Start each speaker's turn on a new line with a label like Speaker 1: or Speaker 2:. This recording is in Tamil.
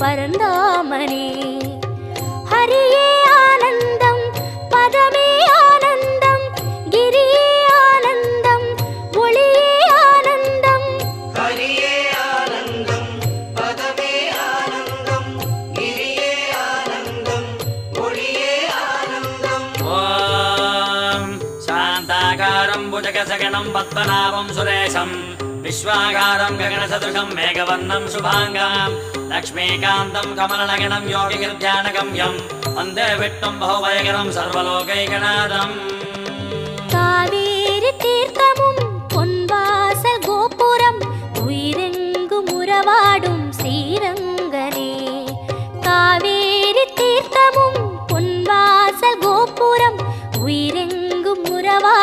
Speaker 1: பரந்தாமனே. ஹரியே ஆனந்தம் பதமே ஆனந்தம் கிரியே ஆனந்தம் ஒளியே ஆனந்தம்.
Speaker 2: ஹரியே ஆனந்தம் பதமே ஆனந்தம் கிரியே ஆனந்தம் ஒளியே ஆனந்தம்.
Speaker 3: ஓம் சாந்தாகாரம் புஜகசகணம் பத்மநாபம் சுரேஷம் விஸ்வாகாரம் ககனசதுஷம் மேகவர்ணம் சுபாங்கம் லக்ஷ்மீகாந்தம் கமலநகனம் யோகிகிர்த்யானகம்யம் வந்தே விட்டும் பகுவயகரம் சர்வலோகைகநாதம்.